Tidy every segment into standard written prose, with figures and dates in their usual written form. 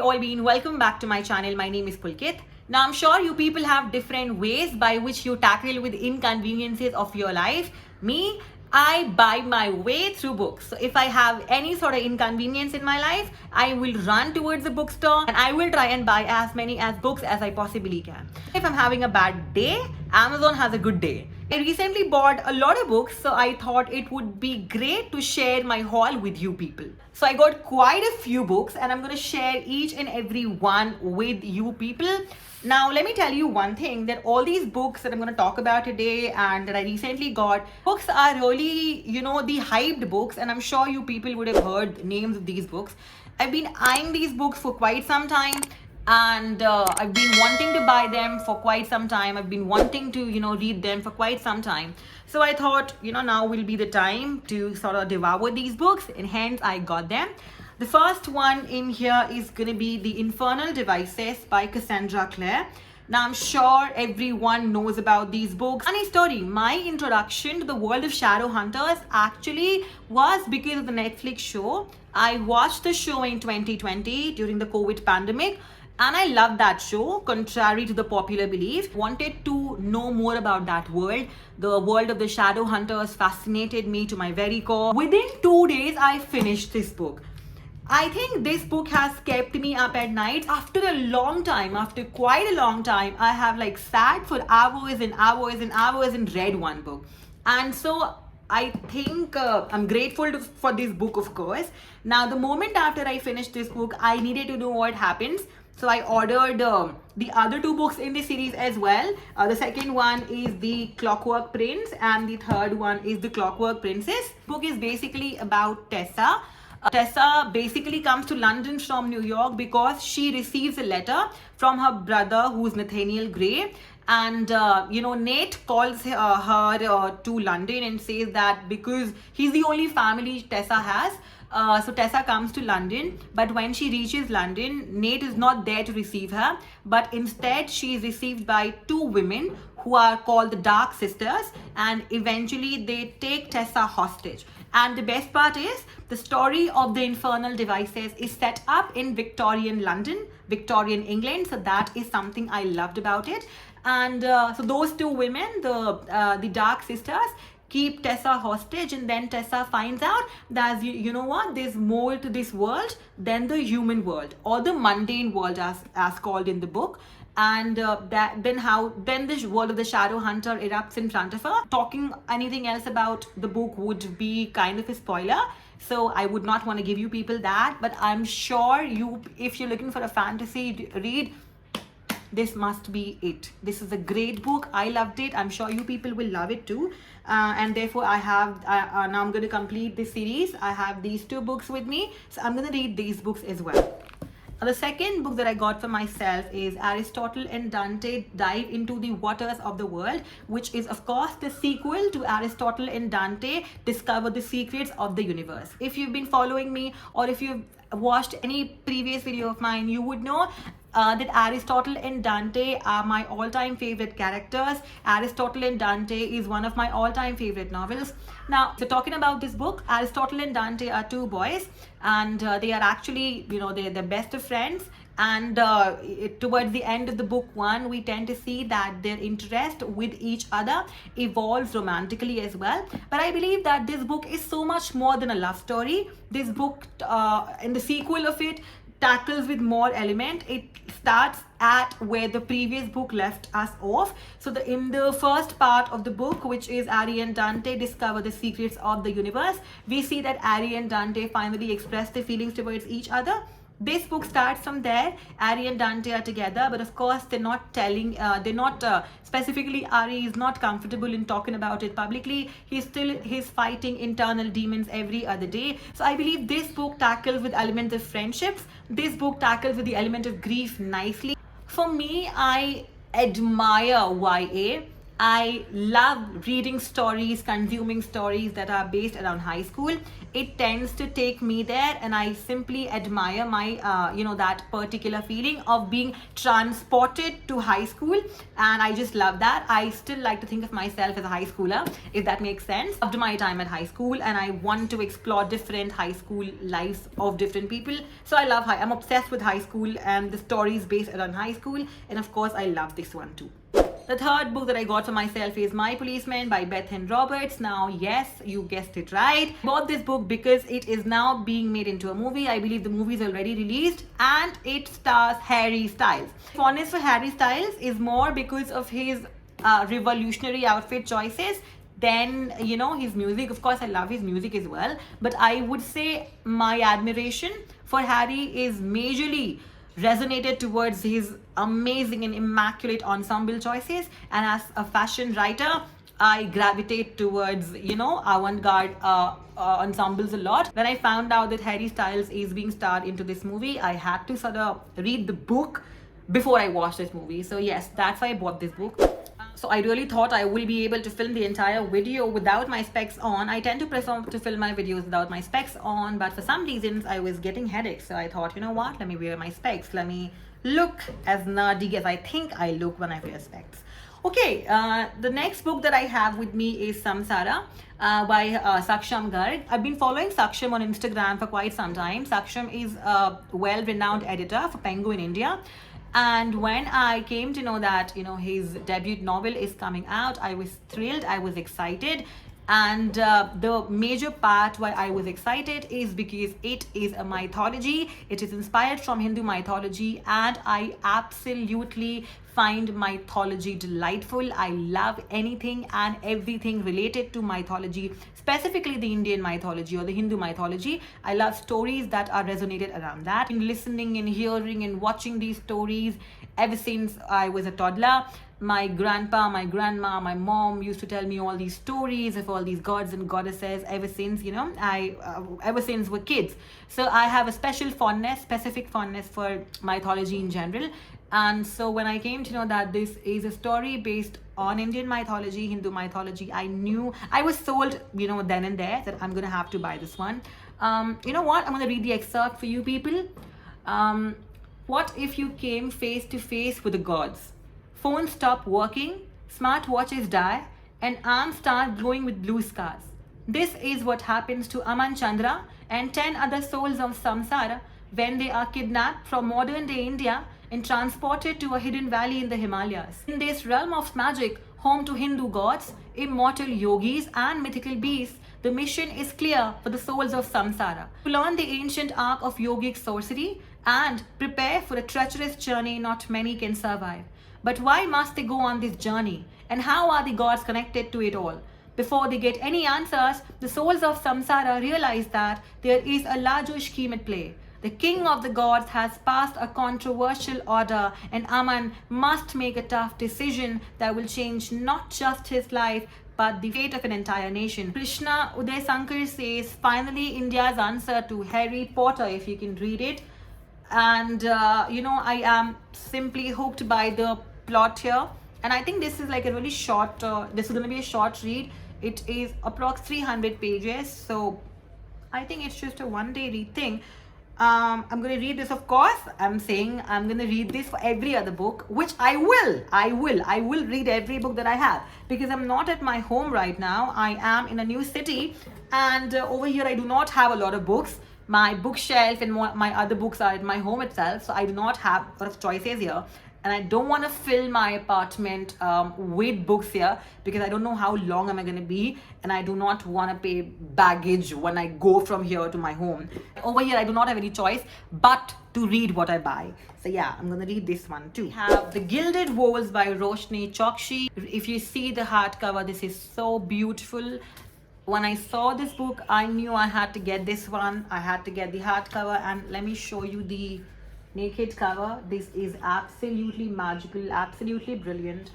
all been? Welcome back to my channel. My name is Pulkit. Now I'm sure you people have different ways by which you tackle with inconveniences of your life. Me, I buy my way through books. So if I have any sort of inconvenience in my life, I will run towards the bookstore and I will try and buy as many as books as I possibly can. If I'm having a bad day, Amazon has a good day. I recently bought a lot of books, so I thought it would be great to share my haul with you people. So I got quite a few books and I'm going to share each and every one with you people. Now, let me tell you one thing, that all these books that I'm going to talk about today and that I recently got, books are really, the hyped books, and I'm sure you people would have heard names of these books. I've been eyeing these books for quite some time, and I've been wanting to buy them for quite some time. I've been wanting to, read them for quite some time. So I thought, now will be the time to sort of devour these books, and hence I got them. The first one in here is going to be The Infernal Devices by Cassandra Clare. Now, I'm sure everyone knows about these books. Funny story, my introduction to the world of shadow hunters actually was because of the Netflix show. I watched the show in 2020 during the COVID pandemic, and I loved that show, contrary to the popular belief. Wanted to know more about that world. The world of the shadow hunters fascinated me to my very core. Within 2 days, I finished this book. I think this book has kept me up at night. After a long time, after quite a long time, I have sat for hours and hours and hours and read one book. And so I think I'm grateful for this book, of course. Now, the moment after I finished this book, I needed to know what happens. So I ordered the other two books in the series as well. The second one is The Clockwork Prince, and the third one is The Clockwork Princess. The book is basically about Tessa. Tessa basically comes to London from New York because she receives a letter from her brother, who's Nathaniel Gray. And, Nate calls her to London and says that because he's the only family Tessa has, so Tessa comes to London. But when she reaches London, Nate is not there to receive her, but instead she is received by two women who are called the Dark Sisters, and eventually they take Tessa hostage. And the best part is, the story of The Infernal Devices is set up in Victorian London, Victorian England. So that is something I loved about it. And so those two women, the Dark Sisters, keep Tessa hostage, and then Tessa finds out that you know what, there's more to this world than the human world, or the mundane world as called in the book. And then the world of the shadow hunter erupts in front of her. Talking anything else about the book would be kind of a spoiler, so I would not want to give you people that. But I'm sure if you're looking for a fantasy read, this must be it. This is a great book. I loved it. I'm sure you people will love it too. And therefore now I'm going to complete this series. I have these two books with me, so I'm going to read these books as well. The second book that I got for myself is Aristotle and Dante Dive into the Waters of the World, which is of course the sequel to Aristotle and Dante Discover the Secrets of the Universe. If you've been following me, or if you've watched any previous video of mine, you would know that Aristotle and Dante are my all-time favorite characters. Aristotle and Dante is one of my all-time favorite novels. Now, so talking about this book, Aristotle and Dante are two boys, and they are actually, they're the best of friends. And towards the end of the book one, we tend to see that their interest with each other evolves romantically as well. But I believe that this book is so much more than a love story. This book, in the sequel of it, tackles with more element. It starts at where the previous book left us off. So in the first part of the book, which is Ari and Dante Discover the Secrets of the Universe, we see that Ari and Dante finally express their feelings towards each other. This book starts from there. Ari and Dante are together, but of course they're not specifically, Ari is not comfortable in talking about it publicly. He's fighting internal demons every other day. So I believe this book tackles with elements of friendships. This book tackles with the element of grief nicely. For me, I admire YA. I love reading stories, consuming stories that are based around high school. It tends to take me there, and I simply admire my, that particular feeling of being transported to high school. And I just love that. I still like to think of myself as a high schooler, if that makes sense. After my time at high school, and I want to explore different high school lives of different people. So I'm obsessed with high school and the stories based around high school. And of course, I love this one too. The third book that I got for myself is My Policeman by Beth and Roberts. Now, yes, you guessed it right. I bought this book because it is now being made into a movie. I believe the movie is already released, and it stars Harry Styles. Fondness for Harry Styles is more because of his revolutionary outfit choices than, his music. Of course, I love his music as well. But I would say my admiration for Harry is majorly resonated towards his amazing and immaculate ensemble choices. And as a fashion writer, I gravitate towards, avant-garde ensembles a lot. When I found out that Harry Styles is being starred into this movie, I had to sort of read the book before I watched this movie. So yes, that's why I bought this book. So I really thought I will be able to film the entire video without my specs on. I tend to prefer to film my videos without my specs on, but for some reasons I was getting headaches. So I thought, you know what, let me wear my specs. Let me look as nerdy as I think I look when I wear specs. Okay, the next book that I have with me is Samsara by Saksham Garg. I've been following Saksham on Instagram for quite some time. Saksham is a well-renowned editor for Penguin India. And when I came to know that, his debut novel is coming out, I was thrilled, I was excited. And the major part why I was excited is because it is a mythology. It is inspired from Hindu mythology, and I absolutely find mythology delightful. I love anything and everything related to mythology, specifically the Indian mythology or the Hindu mythology. I love stories that are resonated around that. In listening and hearing and watching these stories ever since I was a toddler. My grandpa, my grandma, my mom used to tell me all these stories of all these gods and goddesses ever since, ever since we're kids. So I have a specific fondness for mythology in general. And so when I came to know that this is a story based on Indian mythology, Hindu mythology, I was sold, then and there that I'm going to have to buy this one. You know what? I'm going to read the excerpt for you people. What if you came face to face with the gods? Phones stop working, smartwatches die, and arms start glowing with blue scars. This is what happens to Aman Chandra and 10 other souls of Samsara when they are kidnapped from modern day India and transported to a hidden valley in the Himalayas. In this realm of magic, home to Hindu gods, immortal yogis, and mythical beasts, the mission is clear for the souls of Samsara to learn the ancient art of yogic sorcery and prepare for a treacherous journey not many can survive. But why must they go on this journey? And how are the gods connected to it all? Before they get any answers, the souls of Samsara realize that there is a larger scheme at play. The king of the gods has passed a controversial order, and Aman must make a tough decision that will change not just his life, but the fate of an entire nation. Krishna Uday Sankar says, finally India's answer to Harry Potter, if you can read it. And I am simply hooked by the plot here, and I think this is like a really short this is going to be a short read. It is approx 300 pages, so I think it's just a one-day read thing. I'm going to read this, of course. I'm saying I'm going to read this for every other book, which I will read every book that I have, because I'm not at my home right now. I am in a new city, and over here I do not have a lot of books. My bookshelf and my other books are at my home itself, so I do not have a lot of choices here. And I don't want to fill my apartment with books here, because I don't know how long am I going to be, and I do not want to pay baggage when I go from here to my home. Over here I do not have any choice but to read what I buy. So yeah, I'm going to read this one too. We have The Gilded Wolves by Roshni Chokshi. If you see the hardcover, this is so beautiful. When I saw this book, I knew I had to get this one. I had to get the hardcover, and let me show you the naked cover. This is absolutely magical, absolutely brilliant.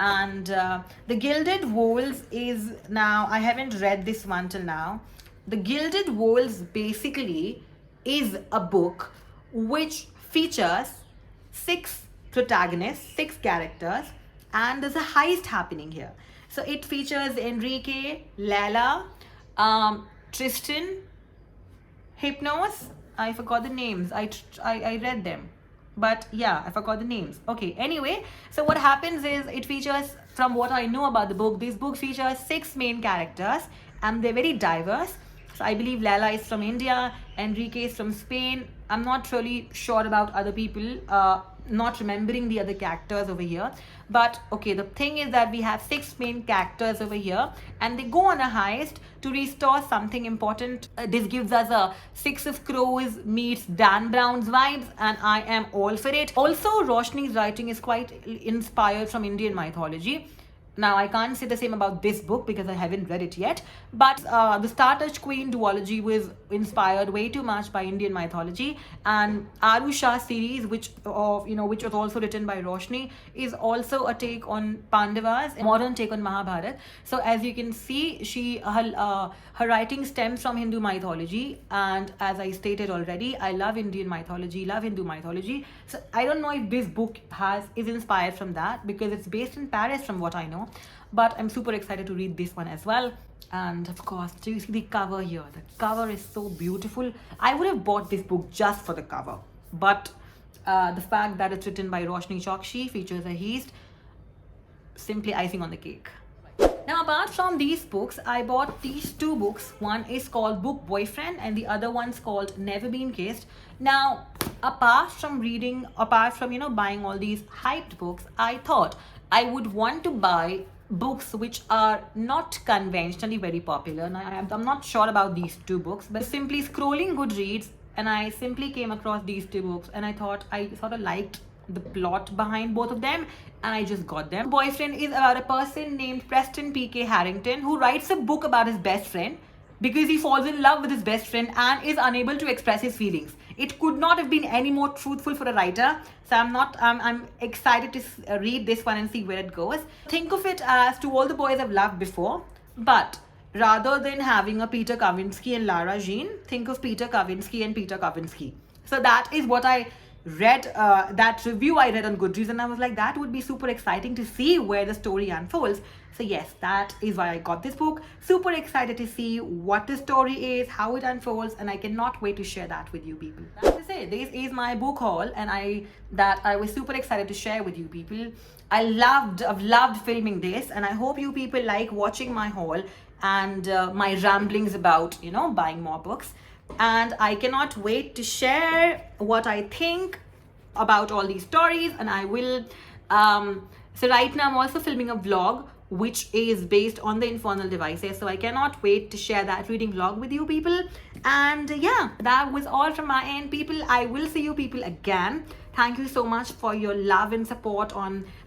And The Gilded Wolves is, now I haven't read this one till now. The Gilded Wolves basically is a book which features 6 protagonists, 6 characters, and there's a heist happening here. So it features Enrique, Lala, Tristan, Hypnos. I forgot the names. I read them, but yeah, I forgot the names. Okay, anyway, so what happens is it features, from what I know about the book, this book features 6 main characters and they're very diverse. So I believe Lala is from India, Enrique is from Spain. I'm not really sure about other people, not remembering the other characters over here. But okay, the thing is that we have 6 main characters over here and they go on a heist to restore something important. This gives us a Six of Crows meets Dan Brown's vibes, and I am all for it. Also, Roshni's writing is quite inspired from Indian mythology. Now, I can't say the same about this book because I haven't read it yet, but the Star-Touched Queen duology was inspired way too much by Indian mythology, and Arusha series, which was also written by Roshni, is also a take on Pandavas, a modern take on Mahabharata. So as you can see, her writing stems from Hindu mythology, and as I stated already, I love Indian mythology, love Hindu mythology. So I don't know if this book is inspired from that because it's based in Paris from what I know. But I'm super excited to read this one as well. And of course, do you see the cover here? The cover is so beautiful. I would have bought this book just for the cover, but the fact that it's written by Roshni Chokshi, features a heist, simply icing on the cake. Now, apart from these books, I bought these 2 books. One is called Book Boyfriend and the other one's called Never Been Kissed. Now, apart from buying all these hyped books, I thought I would want to buy books which are not conventionally very popular. Now, I'm not sure about these 2 books, but simply scrolling Goodreads and I simply came across these 2 books and I thought I sort of liked the plot behind both of them and I just got them. Boyfriend is about a person named Preston P.K. Harrington who writes a book about his best friend because he falls in love with his best friend and is unable to express his feelings. It could not have been any more truthful for a writer. So I'm excited to read this one and see where it goes. Think of it as To All the Boys I've Loved Before, but rather than having a Peter Kavinsky and Lara Jean, think of Peter Kavinsky and Peter Kavinsky. So that is what I read, that review I read on Goodreads, and I was like, that would be super exciting to see where the story unfolds. So yes, that is why I got this book. Super excited to see what the story is, how it unfolds, and I cannot wait to share that with you people. That's it. This is my book haul, and I was super excited to share with you people. I've loved filming this, and I hope you people like watching my haul and my ramblings about buying more books. And I cannot wait to share what I think about all these stories, and I will so right now I'm also filming a vlog which is based on the Infernal Devices, so I cannot wait to share that reading vlog with you people. And yeah, that was all from my end people. I will see you people again. Thank you so much for your love and support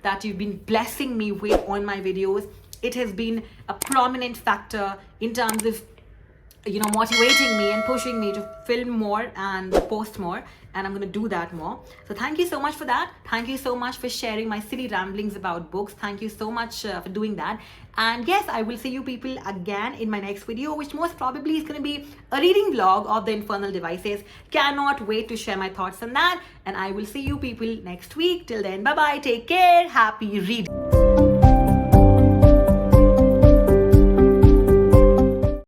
that you've been blessing me with on my videos. It has been a prominent factor in terms of motivating me and pushing me to film more and post more, and I'm going to do that more. So thank you so much for that. Thank you so much for sharing my silly ramblings about books. Thank you so much for doing that. And yes, I will see you people again in my next video, which most probably is going to be a reading vlog of the Infernal Devices. Cannot wait to share my thoughts on that, and I will see you people next week. Till then, bye bye, take care, happy reading.